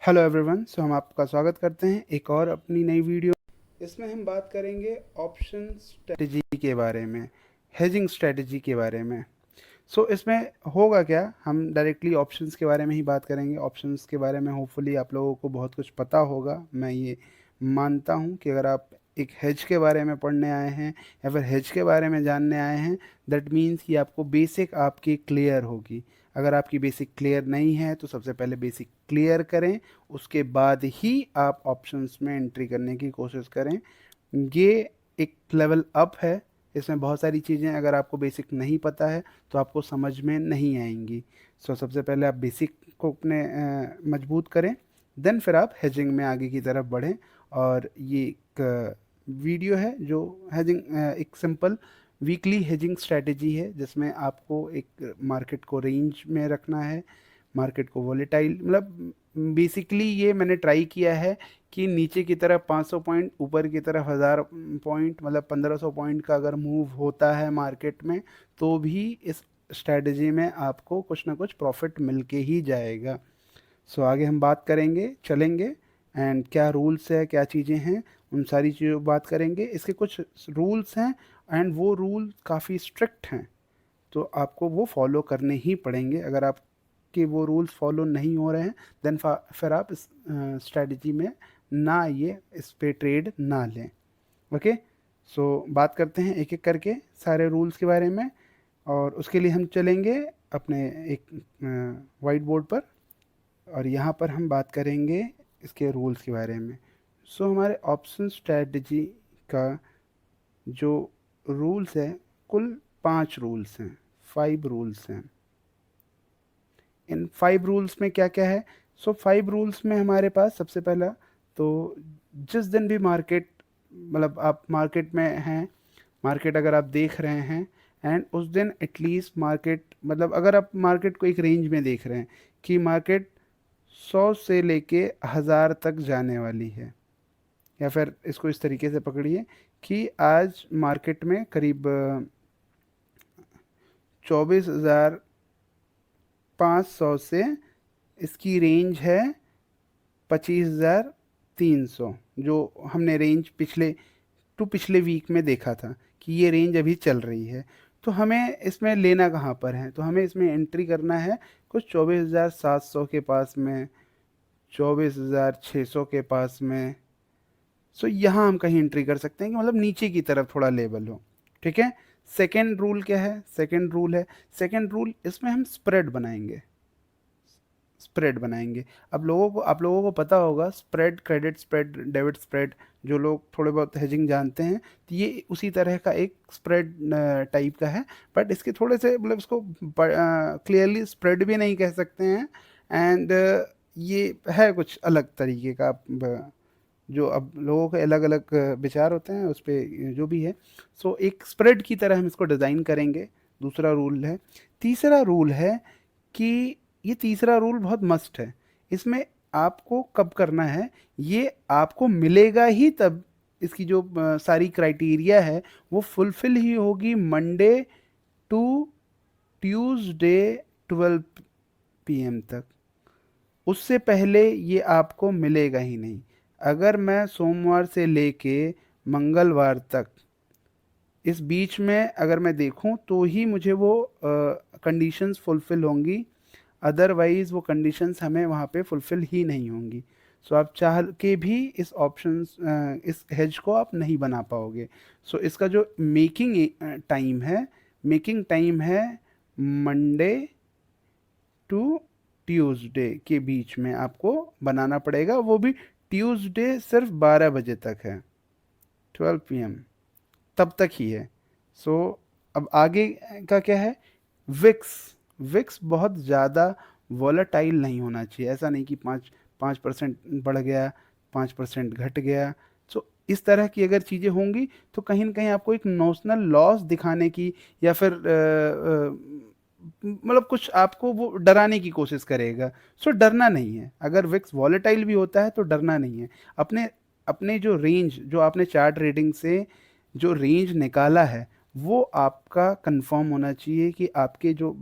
Hello everyone. हम आपका स्वागत करते हैं एक और अपनी नई वीडियो। इसमें हम बात करेंगे ऑप्शन स्ट्रेटजी के बारे में, हेजिंग स्ट्रेटजी के बारे में। इसमें होगा क्या, हम डायरेक्टली ऑप्शंस के बारे में ही बात करेंगे। ऑप्शंस के बारे में होपफुली आप लोगों को बहुत कुछ पता होगा। मैं ये मानता हूँ कि अगर आप एक हेज के बारे में पढ़ने आए हैं या फिर हेज के बारे में जानने आए हैं, दैट मीन्स कि आपको बेसिक आपकी क्लियर होगी। अगर आपकी बेसिक क्लियर नहीं है तो सबसे पहले बेसिक क्लियर करें, उसके बाद ही आप ऑप्शंस में एंट्री करने की कोशिश करें। ये एक लेवल अप है। इसमें बहुत सारी चीज़ें अगर आपको बेसिक नहीं पता है तो आपको समझ में नहीं आएंगी। सबसे पहले आप बेसिक को अपने मजबूत करें, देन फिर आप हेजिंग में आगे की तरफ बढ़ें। और ये एक वीडियो है जो हेजिंग, एक सिंपल वीकली हेजिंग स्ट्रैटेजी है जिसमें आपको एक मार्केट को रेंज में रखना है, मार्केट को वॉलेटाइल, मतलब बेसिकली ये मैंने ट्राई किया है कि नीचे की तरफ 500 पॉइंट, ऊपर की तरफ 1000 पॉइंट, मतलब 1500 पॉइंट का अगर मूव होता है मार्केट में तो भी इस स्ट्रैटेजी में आपको कुछ ना कुछ प्रॉफिट मिल के ही जाएगा। आगे हम बात करेंगे, चलेंगे, एंड क्या रूल्स है, क्या चीज़ें हैं, उन सारी चीज़ों बात करेंगे। इसके कुछ रूल्स हैं एंड वो रूल काफ़ी स्ट्रिक्ट हैं, तो आपको वो फॉलो करने ही पड़ेंगे। अगर आप कि वो रूल्स फॉलो नहीं हो रहे हैं देन फिर आप इस स्ट्रेटजी में ना आइए, इस पे ट्रेड ना लें। ओके, बात करते हैं एक एक करके सारे रूल्स के बारे में। और उसके लिए हम चलेंगे अपने एक वाइट बोर्ड पर, और यहाँ पर हम बात करेंगे इसके रूल्स के बारे में। हमारे ऑप्शन स्ट्रेटजी का जो रूल्स है, कुल 5 रूल्स हैं, 5 रूल्स हैं। इन 5 रूल्स में क्या क्या है? 5 रूल्स में हमारे पास सबसे पहला तो, जिस दिन भी मार्केट, मतलब आप मार्केट में हैं, मार्केट अगर आप देख रहे हैं एंड उस दिन एटलीस्ट मार्केट, मतलब अगर आप मार्केट को एक रेंज में देख रहे हैं कि मार्केट 100 से लेके 1000 तक जाने वाली है, या फिर इसको इस तरीके से पकड़िए कि आज मार्केट में करीब 24,500 से इसकी रेंज है 25,300, जो हमने रेंज पिछले वीक में देखा था कि ये रेंज अभी चल रही है। तो हमें इसमें लेना कहाँ पर है? तो हमें इसमें एंट्री करना है कुछ 24,700 के पास में, 24,600 के पास में। यहाँ हम कहीं एंट्री कर सकते हैं कि मतलब नीचे की तरफ थोड़ा लेवल हो। ठीक है। सेकेंड रूल क्या है? सेकेंड रूल इसमें हम स्प्रेड बनाएंगे। अब आप लोगों को पता होगा spread, credit spread, debit spread, जो लोग थोड़े बहुत हेजिंग जानते हैं तो ये उसी तरह का एक स्प्रेड टाइप का है। बट इसके थोड़े से, मतलब इसको क्लियरली स्प्रेड भी नहीं कह सकते हैं, एंड ये है कुछ अलग तरीके का। जो अब लोगों के अलग अलग विचार होते हैं उस पर, जो भी है। एक स्प्रेड की तरह हम इसको डिज़ाइन करेंगे। दूसरा रूल है। तीसरा रूल है कि ये तीसरा रूल बहुत मस्ट है। इसमें आपको कब करना है, ये आपको मिलेगा ही तब, इसकी जो सारी क्राइटेरिया है वो फुलफिल ही होगी मंडे टू ट्यूसडे 12 PM तक। उससे पहले ये आपको मिलेगा ही नहीं। अगर मैं सोमवार से लेके मंगलवार तक इस बीच में अगर मैं देखूं तो ही मुझे वो कंडीशंस फुलफ़िल होंगी, अदरवाइज़ वो कंडीशंस हमें वहाँ पे फुलफ़िल ही नहीं होंगी। आप चाह के भी इस हेज को आप नहीं बना पाओगे। इसका जो मेकिंग टाइम है मंडे टू ट्यूसडे के बीच में आपको बनाना पड़ेगा। वो भी ट्यूसडे सिर्फ 12 बजे तक है, 12 PM तब तक ही है। अब आगे का क्या है? विक्स। विक्स बहुत ज़्यादा वॉलेटाइल नहीं होना चाहिए। ऐसा नहीं कि 5% बढ़ गया, 5% घट गया। इस तरह की अगर चीज़ें होंगी तो कहीं ना कहीं आपको एक नोशनल लॉस दिखाने की, या फिर मतलब कुछ आपको वो डराने की कोशिश करेगा। डरना नहीं है। अगर विक्स वॉलेटाइल भी होता है तो डरना नहीं है। अपने अपने जो रेंज, जो आपने चार्ट रीडिंग से जो रेंज निकाला है वो आपका कंफर्म होना चाहिए कि आपके जो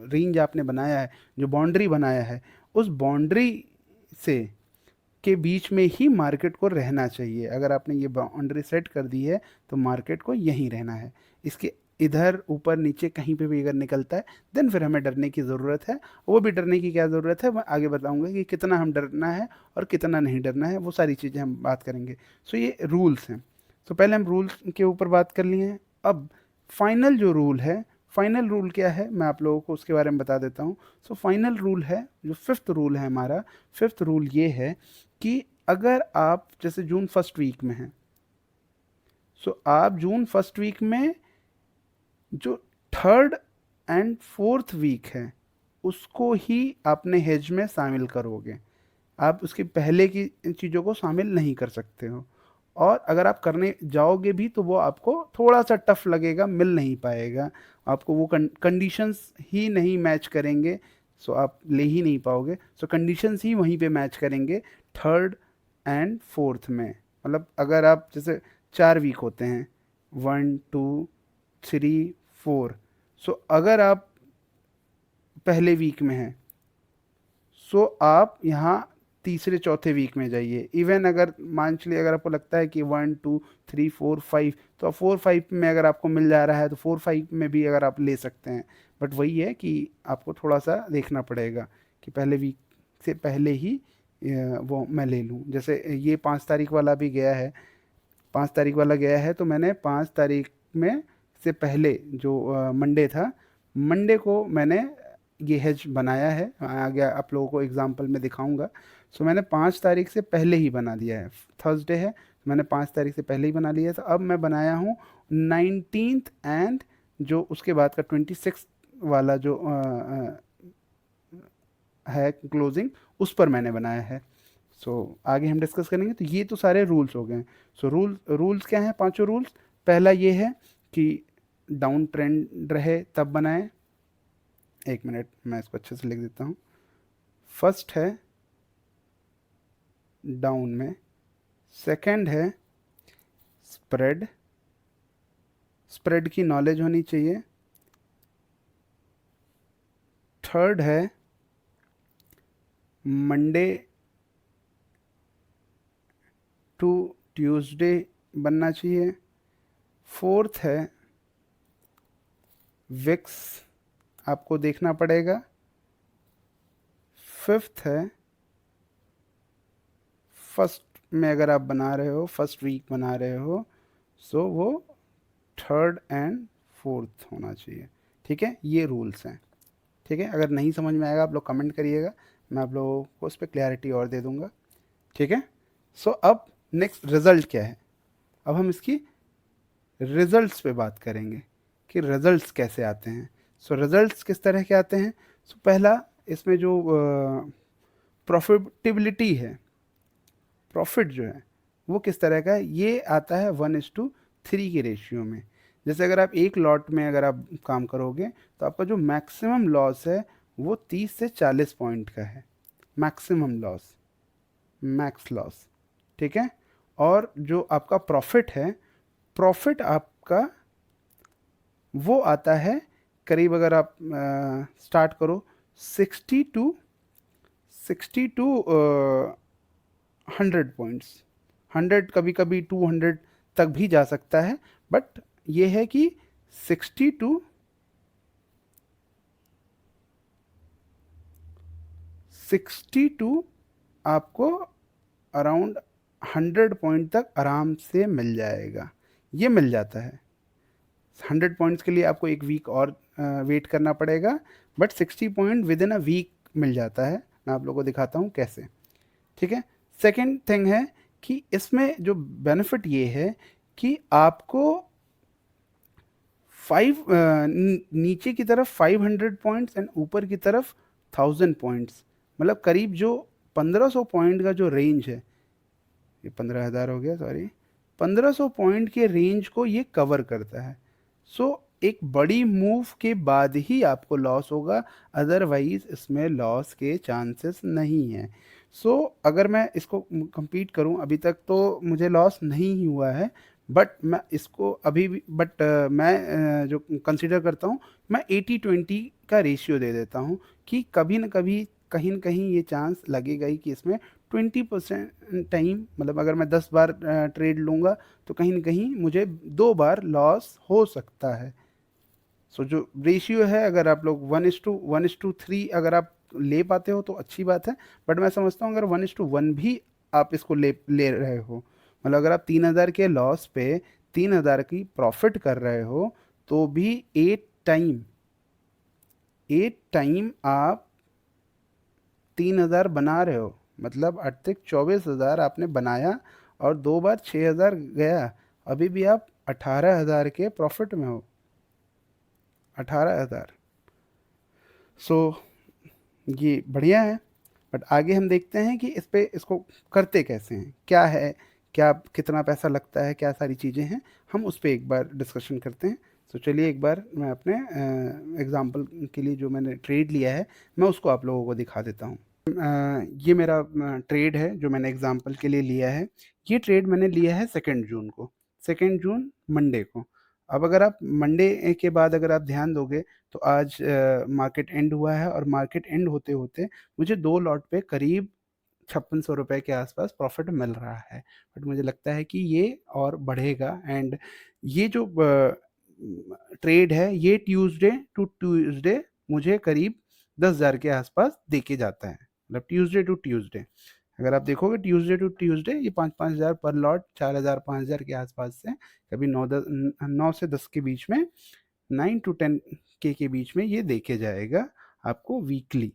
रेंज आपने बनाया है, जो बाउंड्री बनाया है, उस बाउंड्री से के बीच में ही मार्केट को रहना चाहिए। अगर आपने ये बाउंड्री सेट कर दी है तो मार्केट को यहीं रहना है। इसके इधर ऊपर नीचे कहीं पे भी अगर निकलता है देन फिर हमें डरने की ज़रूरत है। वो भी डरने की क्या ज़रूरत है मैं आगे बताऊंगा कि कितना हम डरना है और कितना नहीं डरना है, वो सारी चीज़ें हम बात करेंगे। सो ये रूल्स हैं। सो पहले हम रूल्स के ऊपर बात कर लिए हैं। अब फाइनल जो रूल है, फाइनल रूल क्या है मैं आप लोगों को उसके बारे में बता देता हूँ। सो फाइनल रूल है, जो फिफ्थ रूल है हमारा, फिफ्थ रूल ये है कि अगर आप जैसे जून फर्स्ट वीक में हैं, सो आप जून फर्स्ट वीक में जो थर्ड एंड फोर्थ वीक है उसको ही आपने हेज में शामिल करोगे। आप उसके पहले की चीज़ों को शामिल नहीं कर सकते हो। और अगर आप करने जाओगे भी तो वो आपको थोड़ा सा टफ लगेगा, मिल नहीं पाएगा आपको, वो कंडीशंस ही नहीं मैच करेंगे। सो आप ले ही नहीं पाओगे। सो कंडीशंस ही वहीं पे मैच करेंगे थर्ड एंड फोर्थ में। मतलब अगर आप जैसे 4 वीक होते हैं, 1 2 3 4, सो अगर आप पहले वीक में हैं सो आप यहाँ तीसरे चौथे वीक में जाइए। इवन अगर मान चलिए अगर आपको लगता है कि 1 2 3 4 5, तो आप 4 5 में अगर आपको मिल जा रहा है तो 4 5 में भी अगर आप ले सकते हैं। बट वही है कि आपको थोड़ा सा देखना पड़ेगा कि पहले वीक से पहले ही वो मैं ले लूँ। जैसे ये 5 तारीख वाला भी गया है, 5 तारीख वाला गया है तो मैंने 5 तारीख में से पहले जो मंडे था, मंडे को मैंने ये हेज बनाया है। आगे आप लोगों को एग्जांपल में दिखाऊंगा। सो मैंने 5 तारीख से पहले ही बना दिया है। थर्सडे है, मैंने 5 तारीख से पहले ही बना लिया है। तो अब मैं बनाया हूँ 19th एंड जो उसके बाद का 26 वाला जो है क्लोजिंग, उस पर मैंने बनाया है। सो आगे हम डिस्कस करेंगे। तो ये तो सारे रूल्स हो गए। सो रूल्स क्या हैं? पांचों रूल्स। पहला ये है कि डाउन ट्रेंड रहे तब बनाएं। एक मिनट मैं इसको अच्छे से लिख देता हूँ। फर्स्ट है डाउन में, सेकंड है स्प्रेड, स्प्रेड की नॉलेज होनी चाहिए। थर्ड है मंडे टू ट्यूसडे बनना चाहिए। फोर्थ है विक्स आपको देखना पड़ेगा। फिफ्थ है फर्स्ट में अगर आप बना रहे हो, फर्स्ट वीक बना रहे हो, सो वो थर्ड एंड फोर्थ होना चाहिए। ठीक है, ये रूल्स हैं। ठीक है, अगर नहीं समझ में आएगा आप लोग कमेंट करिएगा, मैं आप लोगों को उस पर क्लैरिटी और दे दूंगा। ठीक है। सो अब नेक्स्ट रिजल्ट क्या है? अब हम इसकी रिजल्ट्स पे बात करेंगे कि रिजल्ट्स कैसे आते हैं। सो रिजल्ट्स किस तरह के आते हैं? सो पहला इसमें जो प्रॉफिटेबिलिटी है, प्रॉफिट जो है वो किस तरह का है? ये आता है 1:3 की रेशियो में। जैसे अगर आप एक लॉट में अगर आप काम करोगे तो आपका जो मैक्सिमम लॉस है वो 30 से 40 पॉइंट का है। Maximum loss, max loss. ठीक है। और जो आपका प्रॉफिट है, प्रॉफिट आपका वो आता है करीब, अगर आप स्टार्ट करो 60 टू 100 पॉइंट्स, 100 कभी कभी 200 तक भी जा सकता है। बट ये है कि 60 टू आपको अराउंड 100 पॉइंट तक आराम से मिल जाएगा। ये मिल जाता है। 100 पॉइंट्स के लिए आपको एक वीक और वेट करना पड़ेगा, but 60 point within a week मिल जाता है। मैं आप लोगों को दिखाता हूँ कैसे। ठीक है। सेकेंड थिंग है कि इसमें जो बेनिफिट ये है कि आपको नीचे की तरफ 500 पॉइंट्स एंड ऊपर की तरफ 1000 पॉइंट्स, मतलब करीब जो 1500 पॉइंट का जो रेंज है, ये 15,000 हो गया, सॉरी, 1500 पॉइंट के रेंज को ये कवर करता है। सो एक बड़ी मूव के बाद ही आपको लॉस होगा, अदरवाइज इसमें लॉस के चांसेस नहीं हैं। सो अगर मैं इसको कंपीट करूं, अभी तक तो मुझे लॉस नहीं ही हुआ है, बट मैं इसको अभी भी, बट मैं जो कंसिडर करता हूं, मैं 80-20 का रेशियो दे देता हूं कि कभी न कभी कहीं न कहीं ये चांस लगेगा ही कि इसमें 20% टाइम, मतलब अगर मैं 10 बार ट्रेड लूँगा तो कहीं न कहीं मुझे 2 बार लॉस हो सकता है। सो जो रेशियो है, अगर आप लोग 1:3 अगर आप ले पाते हो तो अच्छी बात है, बट मैं समझता हूँ अगर 1:1 भी आप इसको ले ले रहे हो, मतलब अगर आप 3000 के लॉस पे 3000 की प्रॉफिट कर रहे हो, तो भी 8 टाइम आप 3000 बना रहे हो, मतलब अतिरिक्त 24,000 आपने बनाया और 2 बार 6000 गया, अभी भी आप 18,000 के प्रॉफिट में हो। 18,000। सो ये बढ़िया है। बट आगे हम देखते हैं कि इस पे इसको करते कैसे हैं, क्या है, क्या कितना पैसा लगता है, क्या सारी चीज़ें हैं, हम उस पे एक बार डिस्कशन करते हैं। तो चलिए एक बार मैं अपने एग्जांपल के लिए जो मैंने ट्रेड लिया है, मैं उसको आप लोगों को दिखा देता हूँ। ये मेरा ट्रेड है जो मैंने एग्जांपल के लिए लिया है। ये ट्रेड मैंने लिया है 2 जून को, 2 जून मंडे को। अब अगर आप मंडे के बाद अगर आप ध्यान दोगे तो आज मार्केट एंड हुआ है और मार्केट एंड होते-होते मुझे 2 लॉट पे करीब 5600 रुपए के आसपास प्रॉफिट मिल रहा है। बट मुझे लगता है कि ये और बढ़ेगा, एंड ये जो ट्रेड है ये ट्यूसडे टू ट्यूसडे मुझे करीब 10,000 के आसपास देके जाता है। मतलब ट्यूसडे टू ट्यूसडे अगर आप देखोगे ट्यूसडे टू ट्यूसडे ये 5-5 हज़ार पर लॉट, 4,000 5,000 के आसपास से, कभी 9 से 10 के बीच में, 9 टू 10 के बीच में ये देके जाएगा आपको वीकली।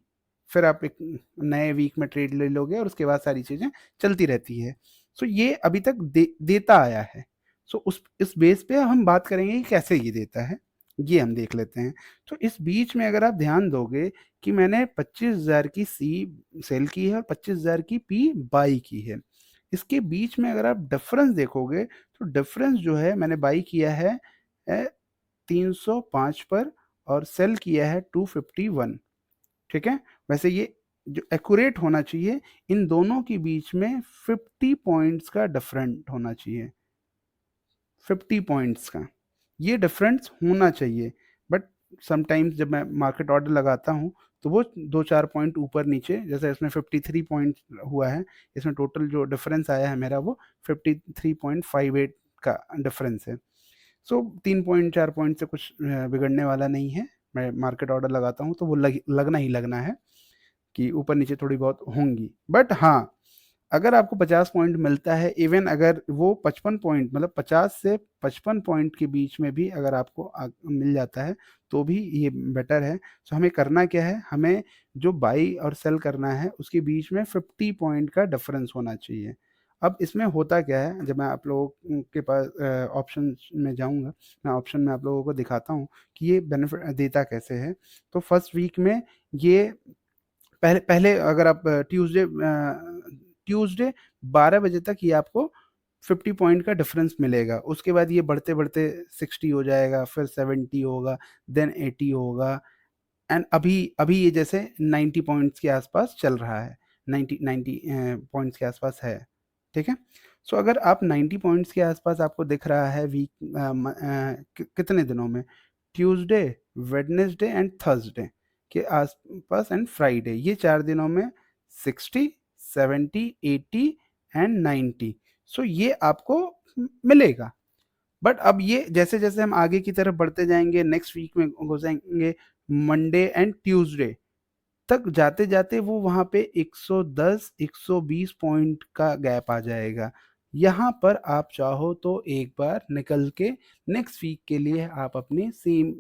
फिर आप एक नए वीक में ट्रेड ले लोगे और उसके बाद सारी चीज़ें चलती रहती है। सो ये अभी तक देता आया है। सो उस इस बेस पे हम बात करेंगे कि कैसे ये देता है, ये हम देख लेते हैं। तो इस बीच में अगर आप ध्यान दोगे कि मैंने 25,000 की सी सेल की है और 25,000 की पी बाई की है। इसके बीच में अगर आप डिफरेंस देखोगे तो डिफरेंस जो है मैंने बाई किया है 305 पर और सेल किया है 251। ठीक है? वैसे ये जो एक्यूरेट होना चाहिए, इन दोनों के बीच में 50 पॉइंट्स का डिफरेंट होना चाहिए, 50 पॉइंट्स का। ये डिफरेंस होना चाहिए, बट समटाइम्स जब मैं मार्केट ऑर्डर लगाता हूँ, तो वो 2-4 पॉइंट ऊपर-नीचे, जैसे इसमें 53 पॉइंट हुआ है, इसमें टोटल जो डिफरेंस आया है मेरा वो 53.58 का डिफरेंस है। सो 3 पॉइंट 4 पॉइंट से कुछ बिगड़ने वाला नहीं है। मैं मार्केट ऑर्डर लगाता हूँ तो वो लगना ही लगना है कि ऊपर-नीचे थोड़ी बहुत होंगी। बट हाँ, अगर आपको 50 पॉइंट मिलता है, इवन अगर वो 55 पॉइंट, मतलब 50 से 55 पॉइंट के बीच में भी अगर आपको मिल जाता है, तो भी ये बेटर है। सो हमें करना क्या है, हमें जो बाई और सेल करना है, उसके बीच में 50 पॉइंट का डिफरेंस होना चाहिए। अब इसमें होता क्या है, जब मैं आप लोगों के पास ऑप्शन में जाऊँगा, मैं ऑप्शन में आप लोगों को दिखाता हूँ कि ये बेनिफिट देता कैसे है। तो फर्स्ट वीक में ये पहले पहले अगर आप ट्यूसडे 12 बजे तक ये आपको 50 पॉइंट का डिफरेंस मिलेगा। उसके बाद ये बढ़ते-बढ़ते 60 हो जाएगा, फिर 70 होगा, देन 80 होगा, एंड अभी अभी ये जैसे 90 पॉइंट्स के आसपास चल रहा है। 90 पॉइंट्स के आसपास है। ठीक है? सो अगर आप 90 पॉइंट्स के आसपास आपको दिख रहा है वीक कितने दिनों में? ट्यूसडे, वेडनेसडे एंड थर्सडे के आसपास एंड फ्राइडे, ये 4 दिनों में 60, 70, 80 एंड 90। सो ये आपको मिलेगा। बट अब ये जैसे-जैसे हम आगे की तरफ बढ़ते जाएँगे, नेक्स्ट वीक में घुसेंगे, मंडे एंड ट्यूसडे तक जाते-जाते वो वहाँ पे 110, 120 पॉइंट का गैप आ जाएगा। यहाँ पर आप चाहो तो एक बार निकल के नेक्स्ट वीक के लिए आप अपनी सेम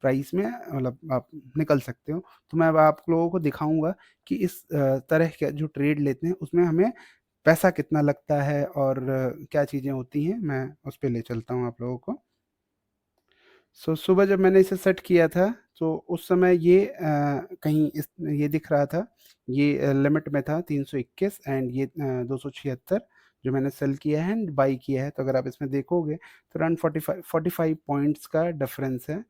प्राइस में, मतलब आप निकल सकते हो। तो मैं अब आप लोगों को दिखाऊँगा कि इस तरह के जो ट्रेड लेते हैं उसमें हमें पैसा कितना लगता है और क्या चीज़ें होती हैं, मैं उस पे ले चलता हूँ आप लोगों को। सुबह जब मैंने इसे सेट किया था, तो उस समय ये कहीं ये दिख रहा था, ये लिमिट में था 321 एंड ये 276 जो मैंने सेल किया है एंड बाई किया है। तो अगर आप इसमें देखोगे तो अराउंड 45 पॉइंट्स का डिफरेंस है,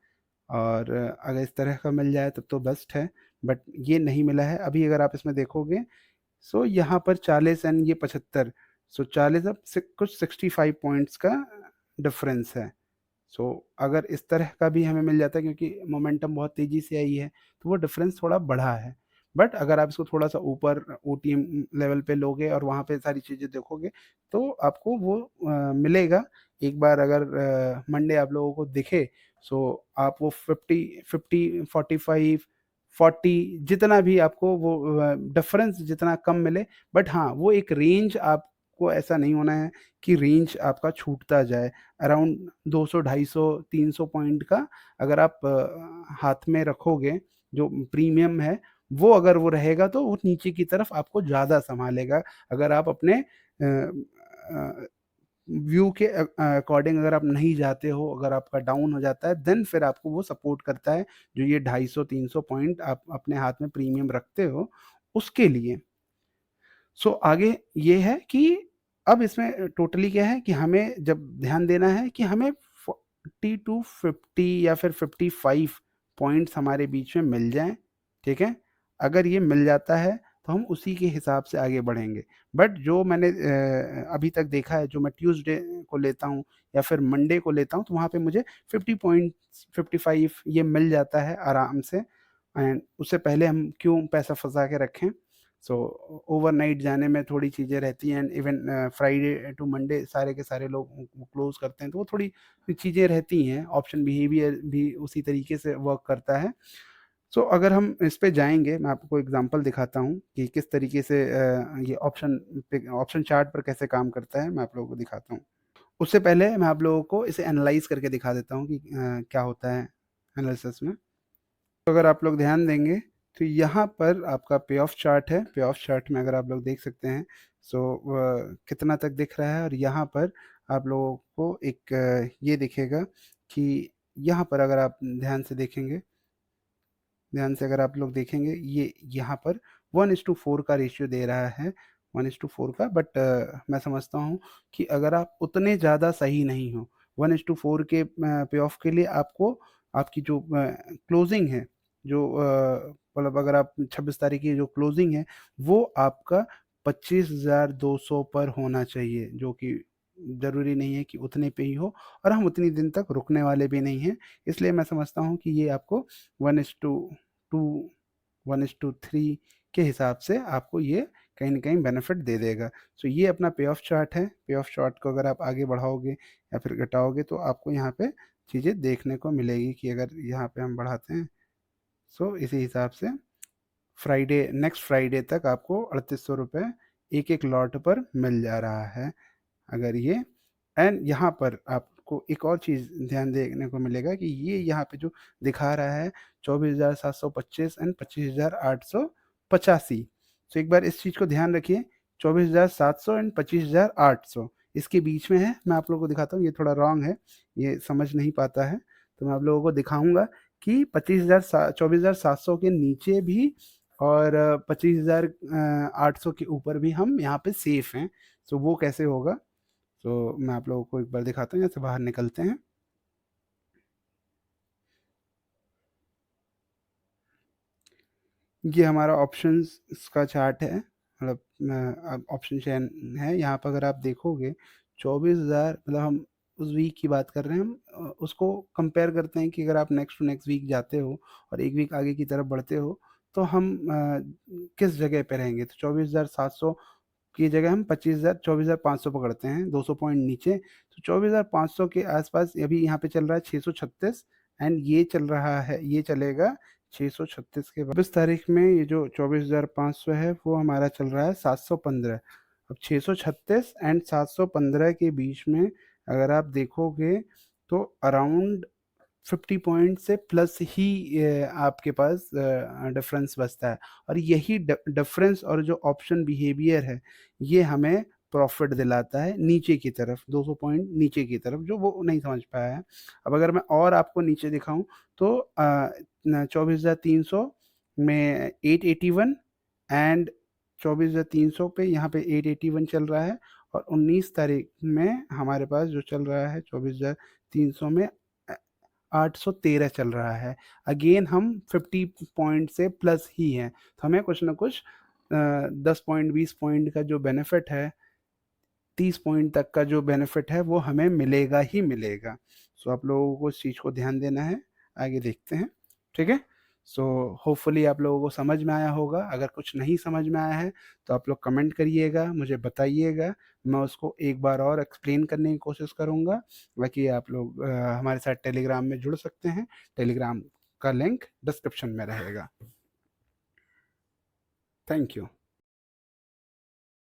और अगर इस तरह का मिल जाए तब तो बेस्ट है, बट ये नहीं मिला है। अभी अगर आप इसमें देखोगे, सो यहाँ पर 40 एंड ये 75, सो 40 अब कुछ 65 पॉइंट्स का डिफरेंस है। सो अगर इस तरह का भी हमें मिल जाता है, क्योंकि मोमेंटम बहुत तेज़ी से आई है, तो वो डिफरेंस थोड़ा बढ़ा है। बट अगर आप इसको थोड़ा सा ऊपर ओटीएम लेवल पे लोगे और वहाँ पे सारी चीज़ें देखोगे तो आपको वो मिलेगा। एक बार अगर मंडे आप लोगों को दिखे, सो आप वो 50 45 40 जितना भी आपको वो डिफरेंस जितना कम मिले, बट हाँ वो एक रेंज आपको ऐसा नहीं होना है कि रेंज आपका छूटता जाए। अराउंड 200 250 300 पॉइंट का अगर आप हाथ में रखोगे, जो प्रीमियम है वो अगर वो रहेगा तो वो नीचे की तरफ आपको ज़्यादा संभालेगा। अगर आप अपने व्यू के अकॉर्डिंग अगर आप नहीं जाते हो, अगर आपका डाउन हो जाता है, देन फिर आपको वो सपोर्ट करता है, जो ये 250-300 पॉइंट आप अपने हाथ में प्रीमियम रखते हो उसके लिए। सो आगे ये है कि अब इसमें टोटली क्या है कि हमें जब ध्यान देना है कि हमें 40 टू 50 या फिर 55 पॉइंट्स हमारे बीच में मिल जाएं, ठीक है। अगर ये मिल जाता है तो हम उसी के हिसाब से आगे बढ़ेंगे। बट जो मैंने अभी तक देखा है, जो मैं ट्यूसडे को लेता हूँ या फिर मंडे को लेता हूँ, तो वहाँ पे मुझे 50 पॉइंट्स 55 ये मिल जाता है आराम से। एंड उससे पहले हम क्यों पैसा फंसा के रखें। सो ओवरनाइट जाने में थोड़ी चीज़ें रहती हैं, and even Friday to Monday सारे के सारे लोग क्लोज करते हैं, तो वो थोड़ी चीज़ें रहती हैं। ऑप्शन बिहेवियर भी उसी तरीके से वर्क करता है। सो अगर हम इस पे जाएंगे, मैं आपको एग्जांपल दिखाता हूँ कि किस तरीके से ये ऑप्शन चार्ट पर कैसे काम करता है, मैं आप लोगों को दिखाता हूँ। उससे पहले मैं आप लोगों को इसे एनालाइज करके दिखा देता हूँ कि क्या होता है एनालिसिस में। तो अगर आप लोग ध्यान देंगे तो यहाँ पर आपका पे ऑफ चार्ट है। पे ऑफ चार्ट में अगर आप लोग देख सकते हैं, सो कितना तक दिख रहा है, और यहाँ पर आप लोगों को एक ये दिखेगा कि यहाँ पर अगर आप ध्यान से अगर आप लोग देखेंगे, ये यहाँ पर 1:4 का रेशियो दे रहा है, 1:4 का। बट मैं समझता हूँ कि अगर आप उतने ज़्यादा सही नहीं हो 1:4 के पे ऑफ के लिए, आपको आपकी जो क्लोजिंग है, जो मतलब अगर आप 26 तारीख की जो क्लोजिंग है वो आपका 25,200 पर होना चाहिए, जो कि ज़रूरी नहीं है कि उतने पे ही हो, और हम उतनी दिन तक रुकने वाले भी नहीं हैं। इसलिए मैं समझता हूँ कि ये आपको 1:2 1:3 के हिसाब से आपको ये कहीं न कहीं बेनिफिट दे देगा। सो ये अपना पे ऑफ चार्ट है। पे ऑफ चार्ट को अगर आप आगे बढ़ाओगे या फिर घटाओगे तो आपको यहाँ पे चीज़ें देखने को मिलेगी कि अगर यहाँ पे हम बढ़ाते हैं, सो इसी हिसाब से नेक्स्ट फ्राइडे तक आपको 3800 रुपये एक-एक लॉट पर मिल जा रहा है। अगर ये एंड यहाँ पर आपको एक और चीज़ ध्यान देखने को मिलेगा कि ये यहाँ पे जो दिखा रहा है 24,725 एंड 25,885। तो एक बार इस चीज़ को ध्यान रखिए, 24,700 एंड 25,800 इसके बीच में है। मैं आप लोगों को दिखाता हूँ, ये थोड़ा रॉन्ग है, ये समझ नहीं पाता है, तो मैं आप लोगों को दिखाऊंगा कि 24,700 के नीचे भी और 25,800 के ऊपर भी हम यहाँ पे सेफ हैं। तो वो कैसे होगा, तो मैं आप लोगों को एक बार दिखाता हूँ। यहाँ से बाहर निकलते हैं। ये हमारा ऑप्शंस का चार्ट है, मतलब ऑप्शन चेन है। यहाँ पर अगर आप देखोगे 24,000, मतलब हम उस वीक की बात कर रहे हैं, हम उसको कंपेयर करते हैं कि अगर आप नेक्स्ट टू नेक्स्ट वीक जाते हो और एक वीक आगे की तरफ बढ़ते हो तो हम किस जगह पे रहेंगे। तो 24,700 की जगह हम 24,500 पकड़ते हैं, 200 पॉइंट नीचे। तो 24,500 के आसपास अभी यहाँ पे चल रहा है 636, एंड ये चल रहा है, ये चलेगा 636 के बाद 24 तारीख में ये जो 24,500 है वो हमारा चल रहा है 715। अब 636 एंड 715 के बीच में अगर आप देखोगे तो अराउंड 50 पॉइंट से प्लस ही आपके पास डिफरेंस बचता है, और यही डिफरेंस और जो ऑप्शन बिहेवियर है ये हमें प्रॉफिट दिलाता है नीचे की तरफ, 200 पॉइंट नीचे की तरफ, जो वो नहीं समझ पाया है। अब अगर मैं और आपको नीचे दिखाऊं तो 24,300 में 881, एंड 24,300 पे यहाँ पे 881 चल रहा है, और 19 तारीख में हमारे पास जो चल रहा है 24,300 में 813 चल रहा है। अगेन हम 50 पॉइंट से प्लस ही हैं, तो हमें कुछ ना कुछ 10 पॉइंट 20 पॉइंट का जो बेनिफिट है, 30 पॉइंट तक का जो बेनिफिट है वो हमें मिलेगा ही मिलेगा। सो आप लोगों को इस चीज़ को ध्यान देना है। आगे देखते हैं, ठीक है। सो होपफुली आप लोगों को समझ में आया होगा। अगर कुछ नहीं समझ में आया है तो आप लोग कमेंट करिएगा, मुझे बताइएगा, मैं उसको एक बार और एक्सप्लेन करने की कोशिश करूँगा। बाकी आप लोग हमारे साथ टेलीग्राम में जुड़ सकते हैं, टेलीग्राम का लिंक डिस्क्रिप्शन में रहेगा। Thank you.